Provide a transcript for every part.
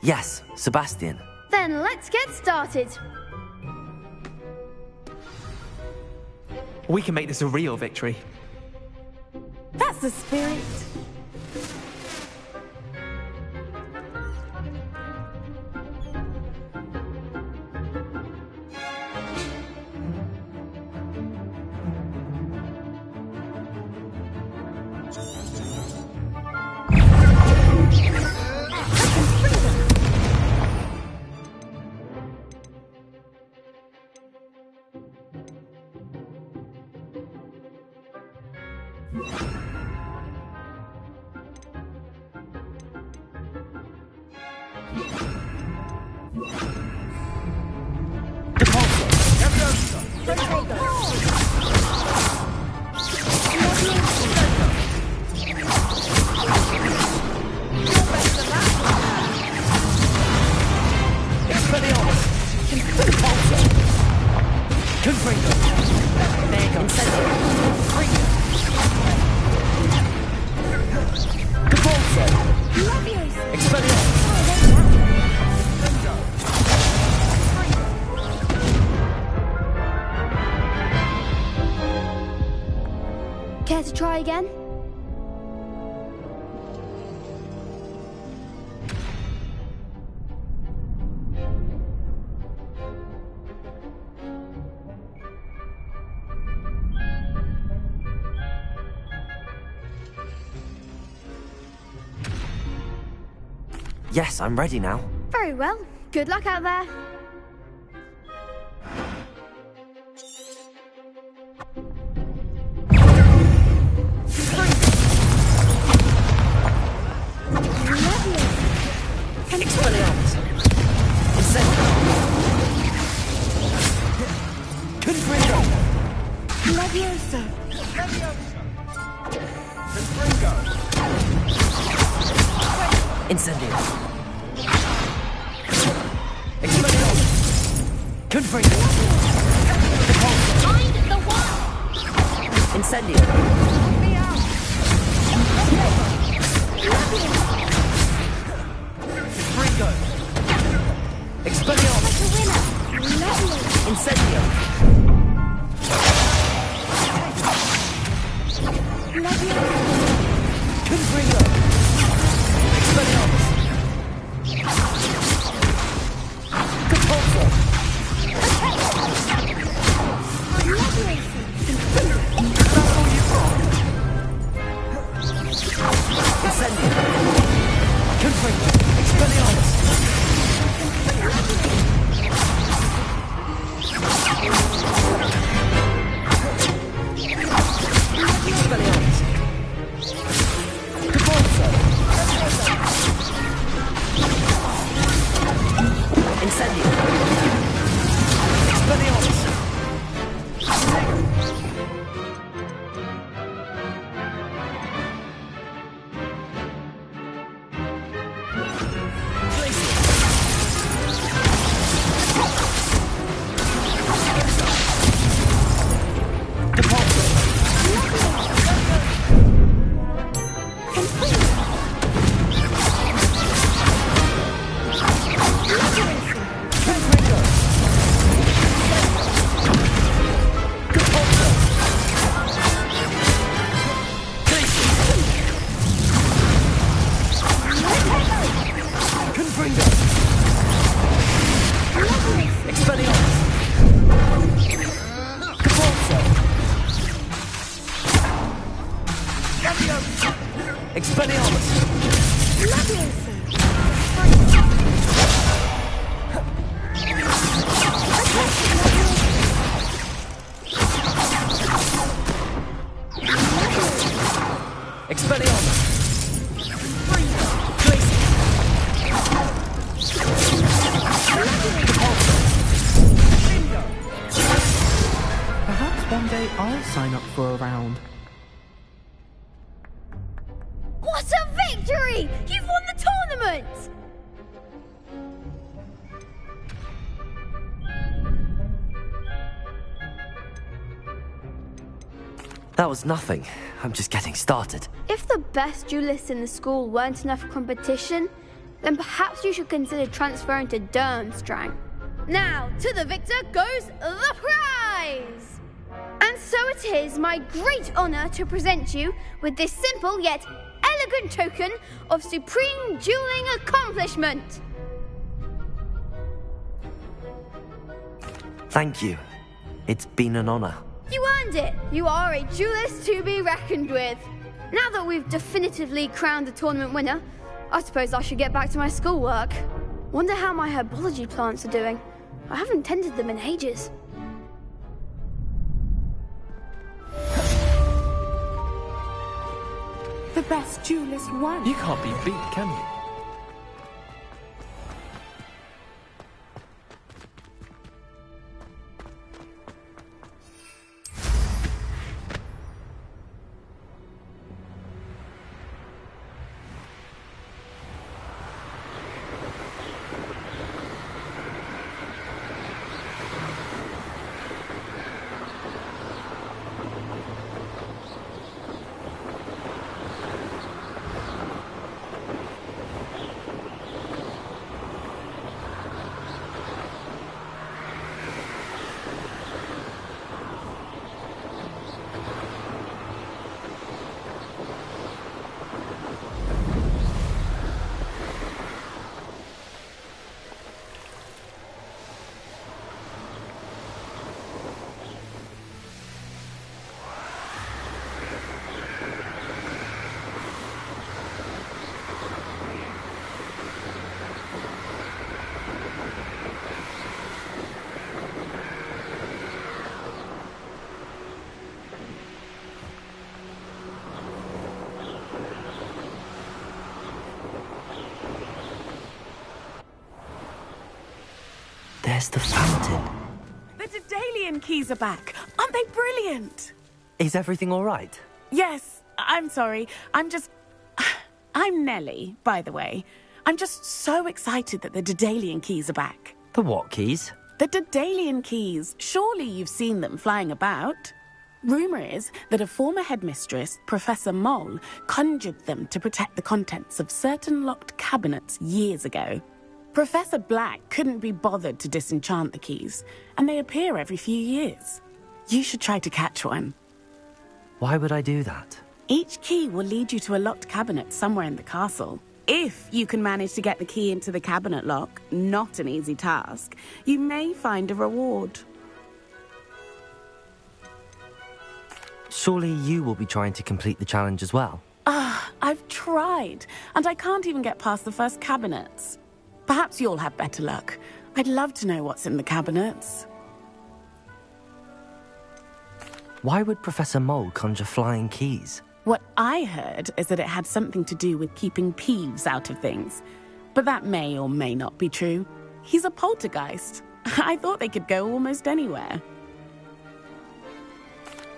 Yes, Sebastian. Then let's get started. We can make this a real victory. That's the spirit. Care to try again? Yes, I'm ready now. Very well. Good luck out there. Incendio. Find the one! Incendio. Incendio. Perhaps one day I'll sign up for a round. What a victory! You've won the tournament! That was nothing. I'm just getting started. If the best duelists in the school weren't enough for competition, then perhaps you should consider transferring to Durmstrang. Now, to the victor goes the prize! And so it is my great honour to present you with this simple yet elegant token of supreme dueling accomplishment. Thank you. It's been an honor. You earned it. You are a duelist to be reckoned with. Now that we've definitively crowned the tournament winner, I suppose I should get back to my schoolwork. Wonder how my herbology plants are doing. I haven't tended them in ages. The best duelist won. You can't be beat, can you? There's the fountain. The Daedalian keys are back. Aren't they brilliant? Is everything all right? Yes, I'm sorry. I'm Nellie, by the way. I'm just so excited that the Daedalian keys are back. The what keys? The Daedalian keys. Surely you've seen them flying about. Rumour is that a former headmistress, Professor Mole, conjured them to protect the contents of certain locked cabinets years ago. Professor Black couldn't be bothered to disenchant the keys, and they appear every few years. You should try to catch one. Why would I do that? Each key will lead you to a locked cabinet somewhere in the castle. If you can manage to get the key into the cabinet lock, not an easy task, you may find a reward. Surely you will be trying to complete the challenge as well. I've tried, and I can't even get past the first cabinets. Perhaps you'll have better luck. I'd love to know what's in the cabinets. Why would Professor Mole conjure flying keys? What I heard is that it had something to do with keeping Peeves out of things. But that may or may not be true. He's a poltergeist. I thought they could go almost anywhere.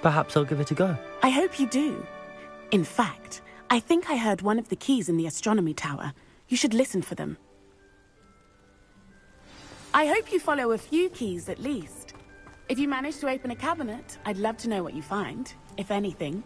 Perhaps I'll give it a go. I hope you do. In fact, I think I heard one of the keys in the astronomy tower. You should listen for them. I hope you follow a few keys at least. If you manage to open a cabinet, I'd love to know what you find, if anything.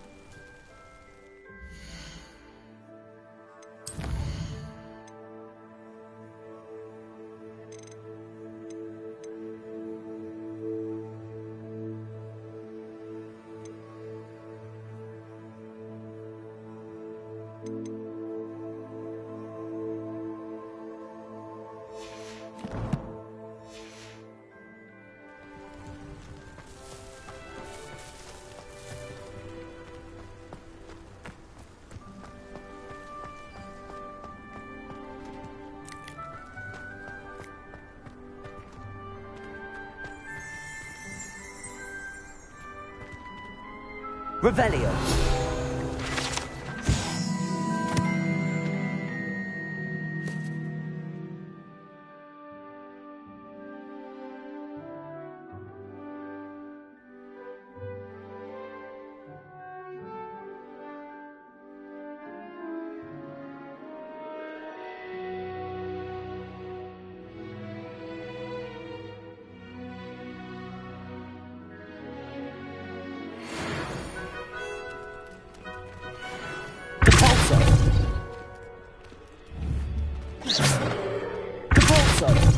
Revelio. Propulsor!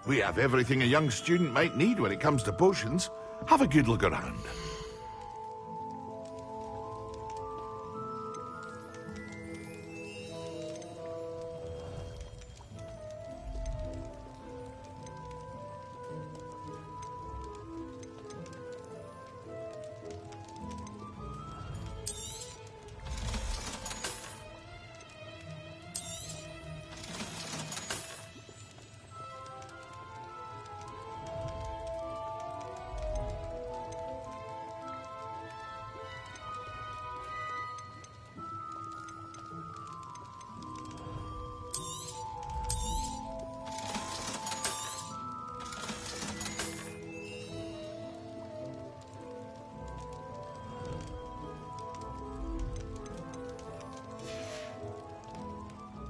We have everything a young student might need when it comes to potions. Have a good look around.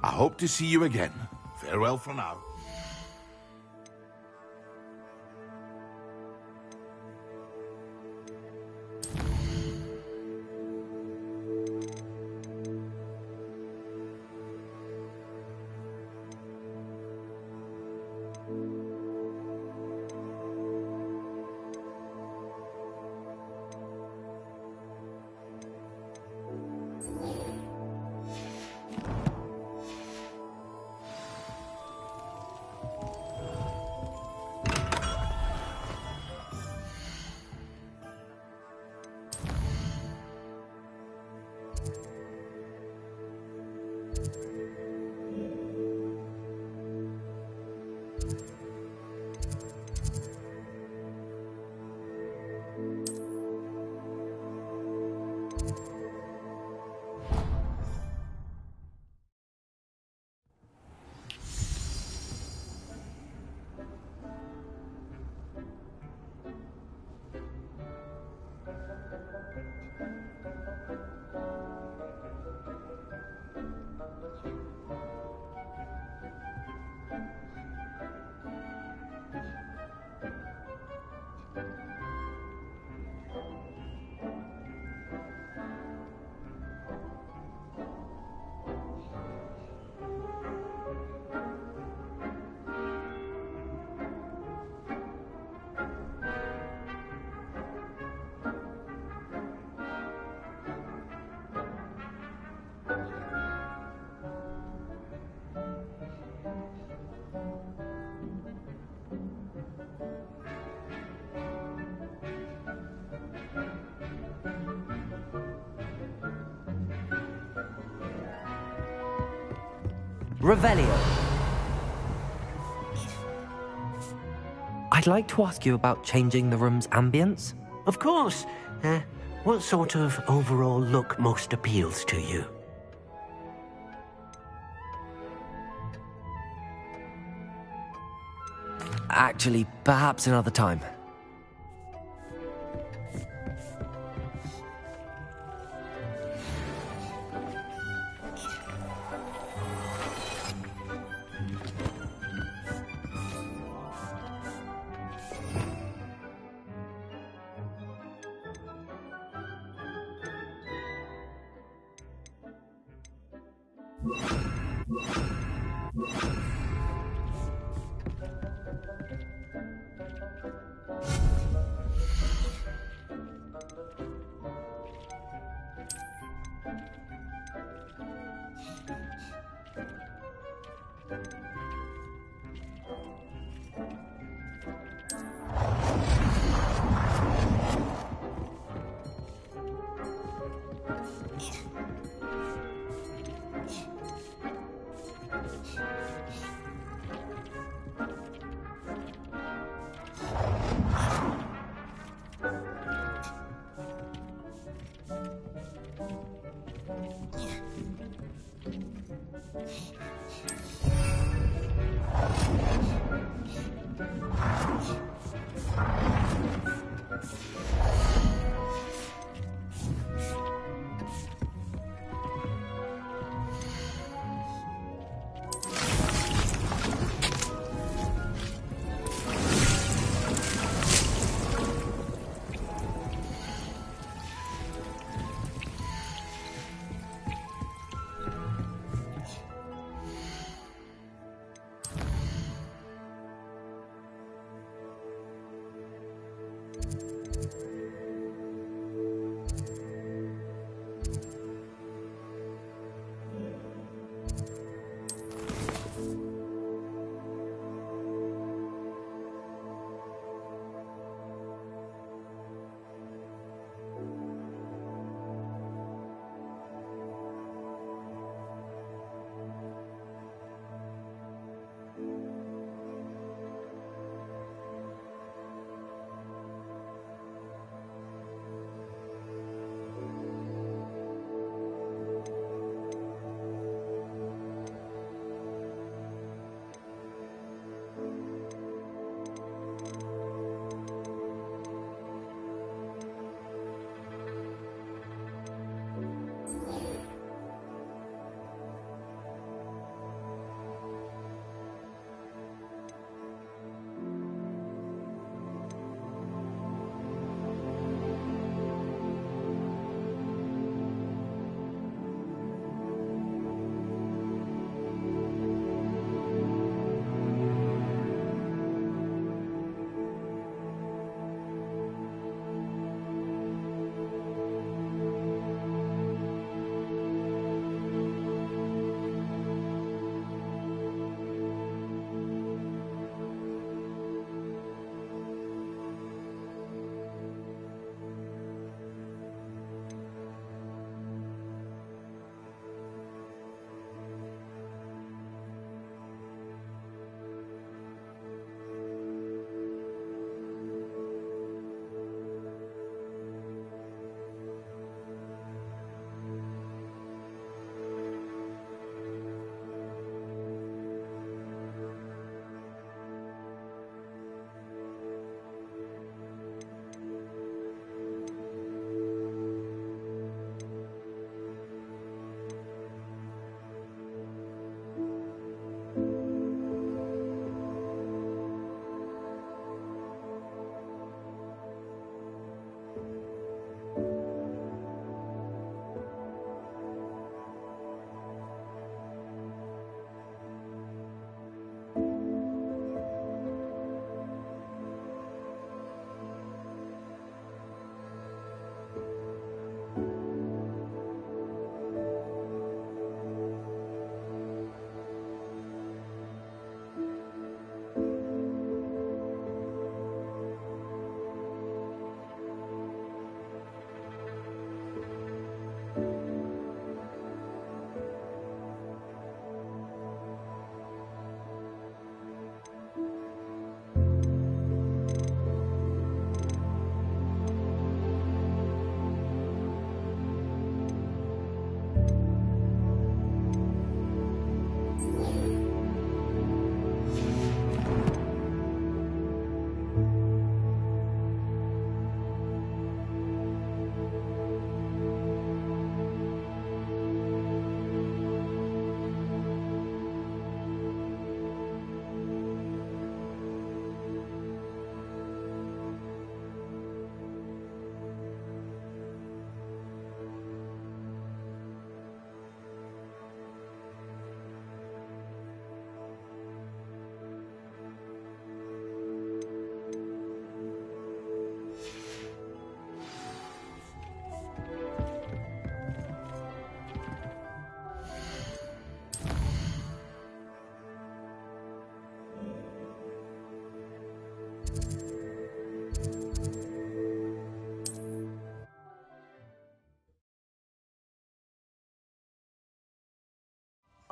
I hope to see you again. Farewell for now. Revelio. I'd like to ask you about changing the room's ambience. Of course. What sort of overall look most appeals to you? Actually, perhaps another time.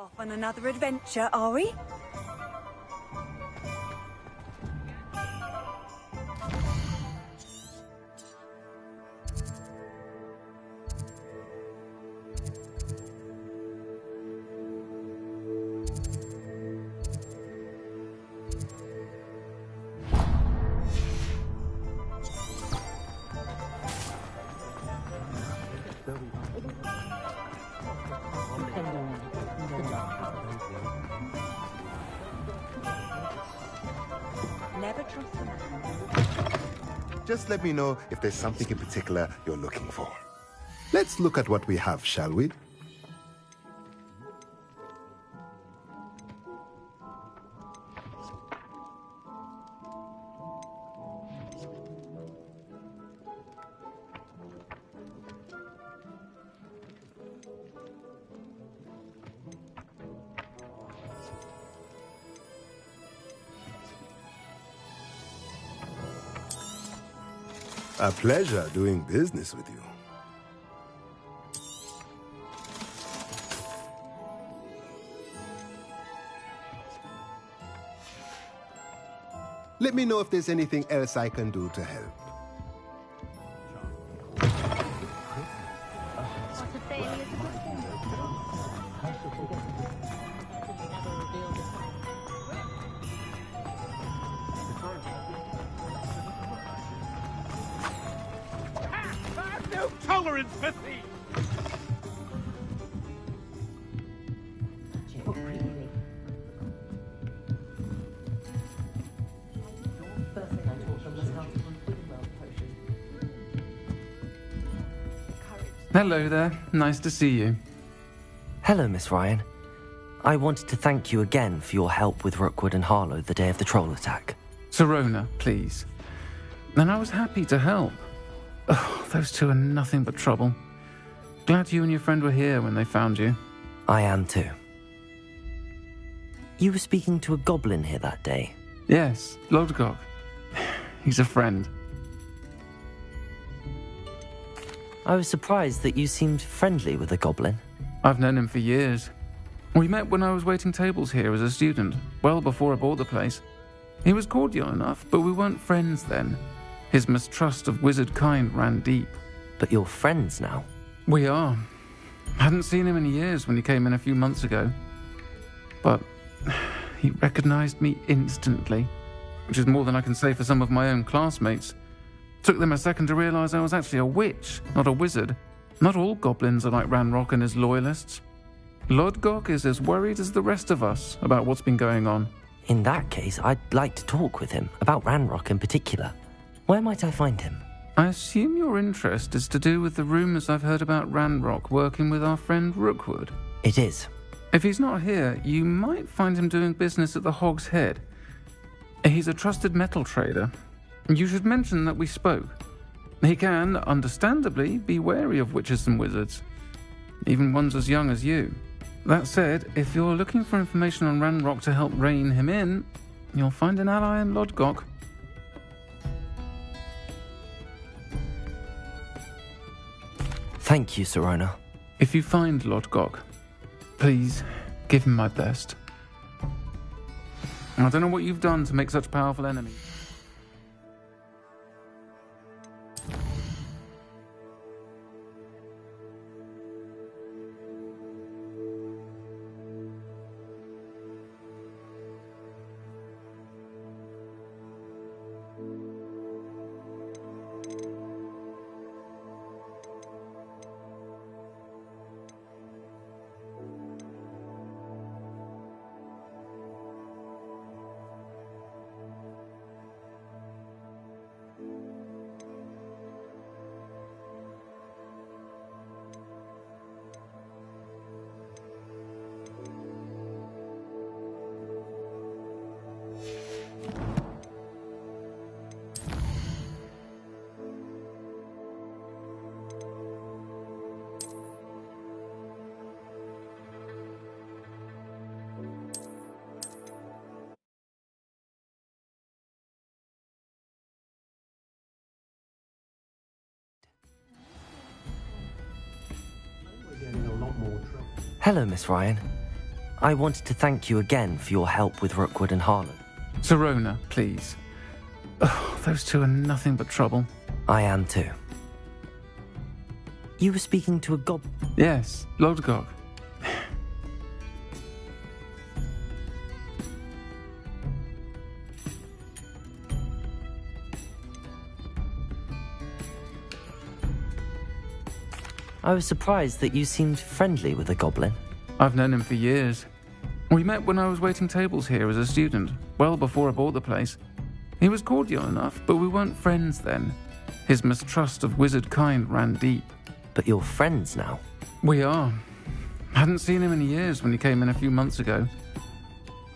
Off on another adventure, are we? Never trust a man. Just let me know if there's something in particular you're looking for. Let's look at what we have, shall we? A pleasure doing business with you. Let me know if there's anything else I can do to help. Tolerance for thieves! Hello there. Nice to see you. Hello, Miss Ryan. I wanted to thank you again for your help with Rookwood and Harlow the day of the troll attack. Sirona, please. And I was happy to help. Oh, those two are nothing but trouble. Glad you and your friend were here when they found you. I am too. You were speaking to a goblin here that day. Yes, Lodgok. He's a friend. I was surprised that you seemed friendly with a goblin. I've known him for years. We met when I was waiting tables here as a student, well before I bought the place. He was cordial enough, but we weren't friends then. His mistrust of wizard kind ran deep. But you're friends now? We are. Hadn't seen him in years when he came in a few months ago. But he recognized me instantly, which is more than I can say for some of my own classmates. Took them a second to realize I was actually a witch, not a wizard. Not all goblins are like Ranrock and his loyalists. Lodgok is as worried as the rest of us about what's been going on. In that case, I'd like to talk with him, about Ranrock in particular. Where might I find him? I assume your interest is to do with the rumors I've heard about Ranrock working with our friend Rookwood. It is. If he's not here, you might find him doing business at the Hog's Head. He's a trusted metal trader. You should mention that we spoke. He can, understandably, be wary of witches and wizards, even ones as young as you. That said, if you're looking for information on Ranrock to help rein him in, you'll find an ally in Lodgok. Thank you, Sirona. If you find Lodgok, please give him my best. I don't know what you've done to make such powerful enemies. Hello, Miss Ryan. I wanted to thank you again for your help with Rookwood and Harlan. Sirona, please. Oh, those two are nothing but trouble. I am too. You were speaking to a Yes, Lodgok. I was surprised that you seemed friendly with a goblin. I've known him for years. We met when I was waiting tables here as a student, well before I bought the place. He was cordial enough, but we weren't friends then. His mistrust of wizard kind ran deep. But you're friends now? We are. Hadn't seen him in years when he came in a few months ago.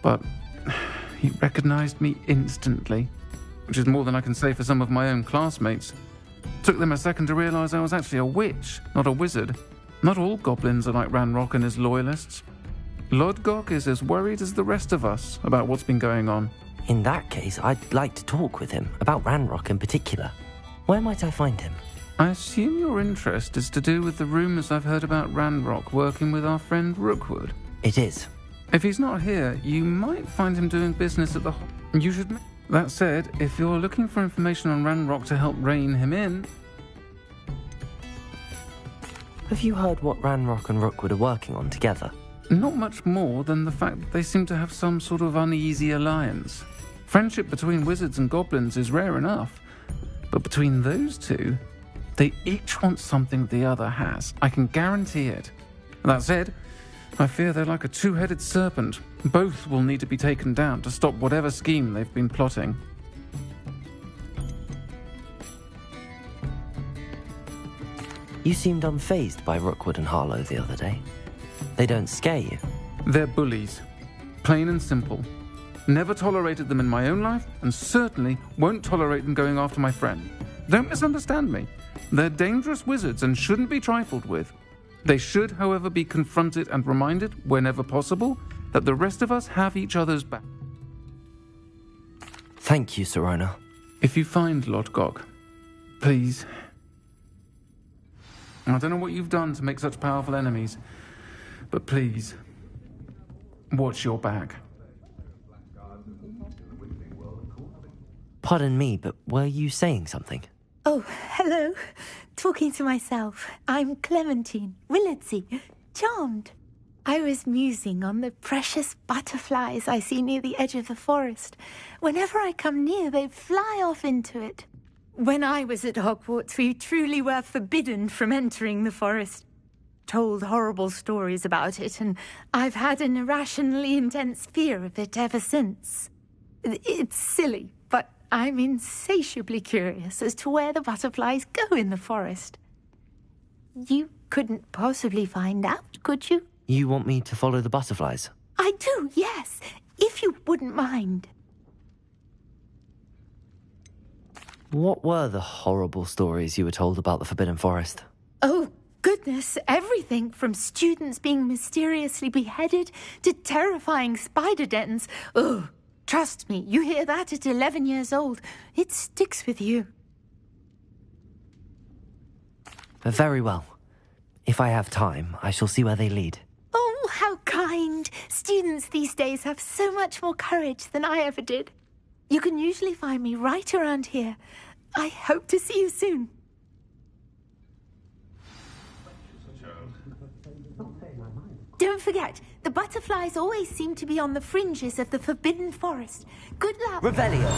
But he recognized me instantly, which is more than I can say for some of my own classmates. Took them a second to realize I was actually a witch, not a wizard. Not all goblins are like Ranrock and his loyalists. Lodgok is as worried as the rest of us about what's been going on. In that case, I'd like to talk with him, about Ranrock in particular. Where might I find him? I assume your interest is to do with the rumors I've heard about Ranrock working with our friend Rookwood. It is. If he's not here, you might find him doing business at the... You should... That said, if you're looking for information on Ranrock to help rein him in... Have you heard what Ranrock and Rookwood are working on together? Not much more than the fact that they seem to have some sort of uneasy alliance. Friendship between wizards and goblins is rare enough. But between those two, they each want something the other has. I can guarantee it. That said, I fear they're like a two-headed serpent. Both will need to be taken down to stop whatever scheme they've been plotting. You seemed unfazed by Rookwood and Harlow the other day. They don't scare you. They're bullies. Plain and simple. Never tolerated them in my own life, and certainly won't tolerate them going after my friend. Don't misunderstand me. They're dangerous wizards and shouldn't be trifled with. They should, however, be confronted and reminded, whenever possible, that the rest of us have each other's back. Thank you, Sirona. If you find Lodgok, please... I don't know what you've done to make such powerful enemies, but please, watch your back. Pardon me, but were you saying something? Oh, hello. Talking to myself. I'm Clementine Willardsey. Charmed. I was musing on the precious butterflies I see near the edge of the forest. Whenever I come near, they fly off into it. When I was at Hogwarts, we truly were forbidden from entering the forest. Told horrible stories about it, and I've had an irrationally intense fear of it ever since. It's silly, but I'm insatiably curious as to where the butterflies go in the forest. You couldn't possibly find out, could you? You want me to follow the butterflies? I do, yes, if you wouldn't mind. What were the horrible stories you were told about the Forbidden Forest? Oh, goodness, everything from students being mysteriously beheaded to terrifying spider dens. Oh, trust me, you hear that at 11 years old, it sticks with you. Very well. If I have time, I shall see where they lead. Oh, how kind. Students these days have so much more courage than I ever did. You can usually find me right around here. I hope to see you soon. Don't forget, the butterflies always seem to be on the fringes of the Forbidden Forest. Good luck. Revelio!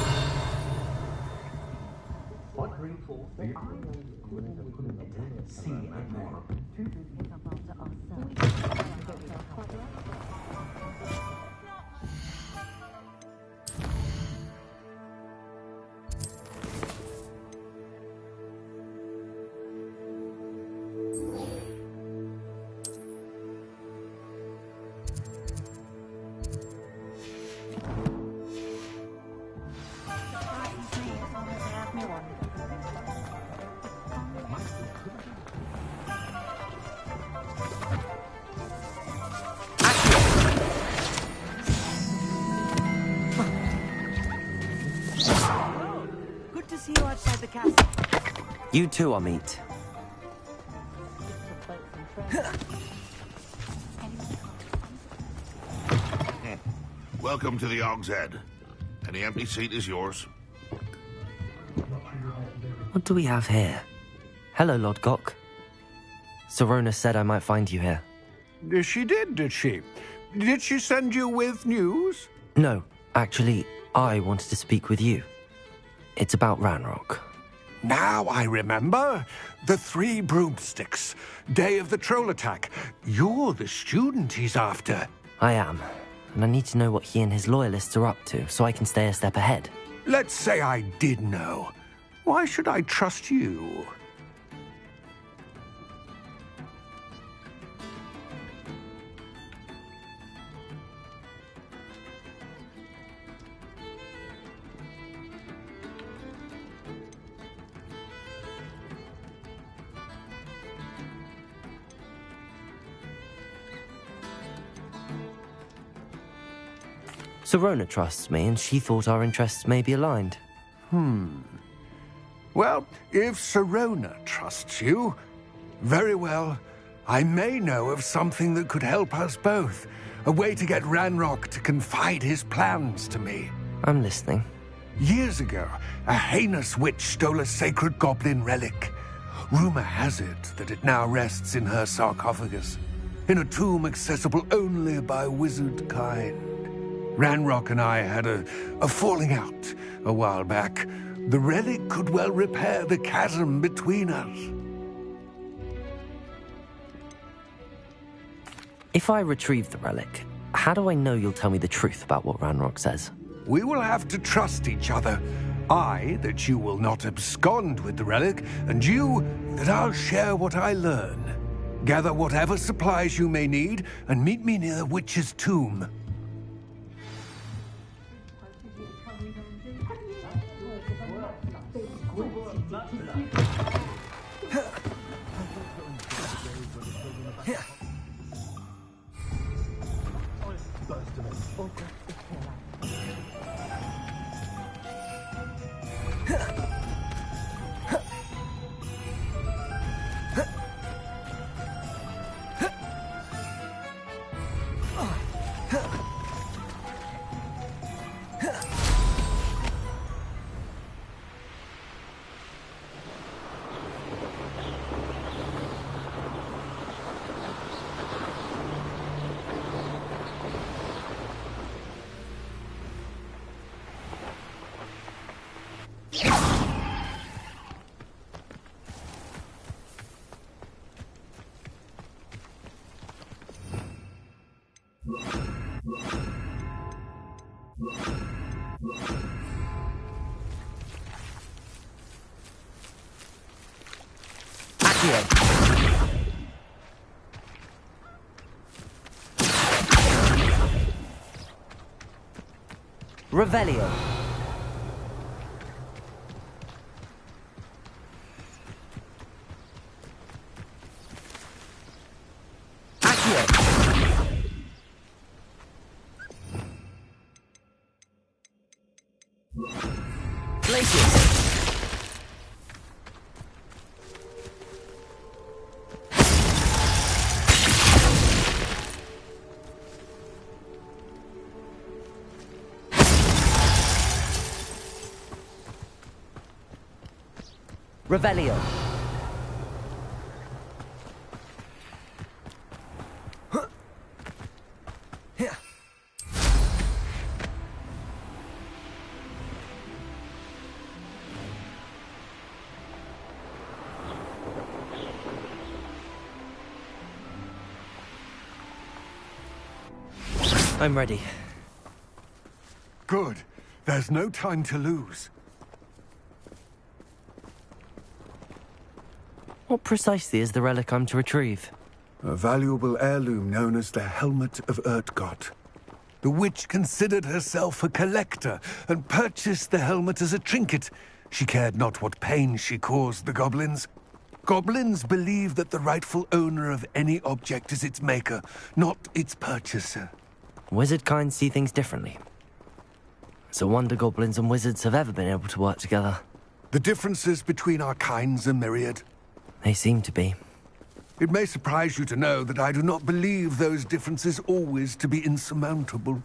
See you outside the castle. You too, Amit. Welcome to the Og's Head. Any empty seat is yours. What do we have here? Hello, Lodgok. Sorona said I might find you here. She did she? Did she send you with news? No, actually, I wanted to speak with you. It's about Ranrock. Now I remember. The 3 broomsticks. Day of the troll attack. You're the student he's after. I am, and I need to know what he and his loyalists are up to so I can stay a step ahead. Let's say I did know. Why should I trust you? Sorona trusts me, and she thought our interests may be aligned. Well, if Sorona trusts you, very well. I may know of something that could help us both. A way to get Ranrock to confide his plans to me. I'm listening. Years ago, a heinous witch stole a sacred goblin relic. Rumor has it that it now rests in her sarcophagus, in a tomb accessible only by wizard kind. Ranrock and I had a falling out a while back. The relic could well repair the chasm between us. If I retrieve the relic, how do I know you'll tell me the truth about what Ranrock says? We will have to trust each other. I, that you will not abscond with the relic, and you, that I'll share what I learn. Gather whatever supplies you may need, and meet me near the witch's tomb. Revelio. Revelio. I'm ready. Good. There's no time to lose. What precisely is the relic I'm to retrieve? A valuable heirloom known as the Helmet of Urtgott. The witch considered herself a collector and purchased the helmet as a trinket. She cared not what pain she caused the goblins. Goblins believe that the rightful owner of any object is its maker, not its purchaser. Wizard kind see things differently. It's a wonder goblins and wizards have ever been able to work together. The differences between our kinds are myriad. They seem to be. It may surprise you to know that I do not believe those differences always to be insurmountable.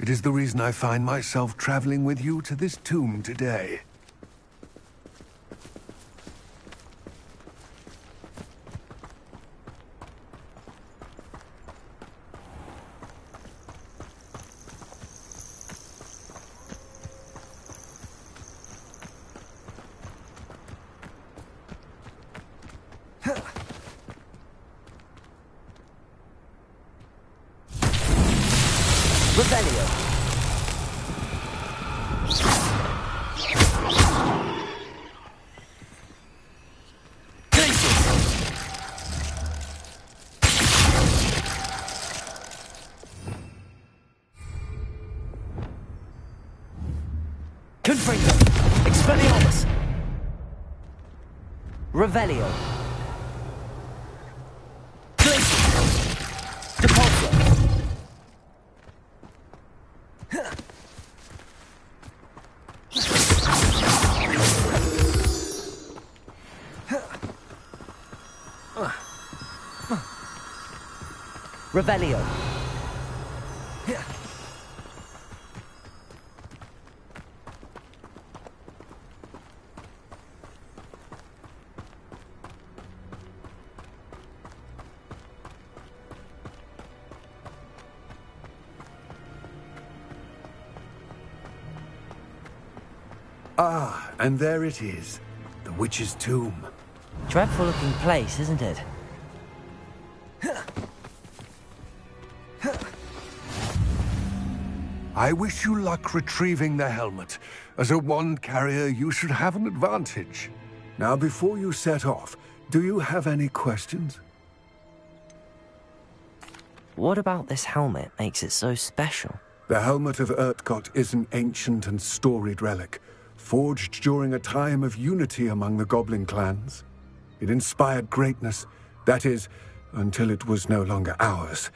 It is the reason I find myself traveling with you to this tomb today. Revelio. Confringo. Expelliarmus. Revelio. Revelio. Ah, and there it is. The witch's tomb. Dreadful looking place, isn't it? I wish you luck retrieving the helmet. As a wand carrier, you should have an advantage. Now, before you set off, do you have any questions? What about this helmet makes it so special? The helmet of Urtkot is an ancient and storied relic, forged during a time of unity among the goblin clans. It inspired greatness, that is, until it was no longer ours.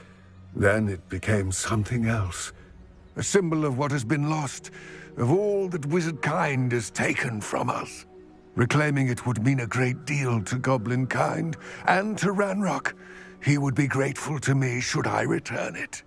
Then it became something else. A symbol of what has been lost, of all that wizard kind has taken from us. Reclaiming it would mean a great deal to goblin kind, and to Ranrock. He would be grateful to me should I return it.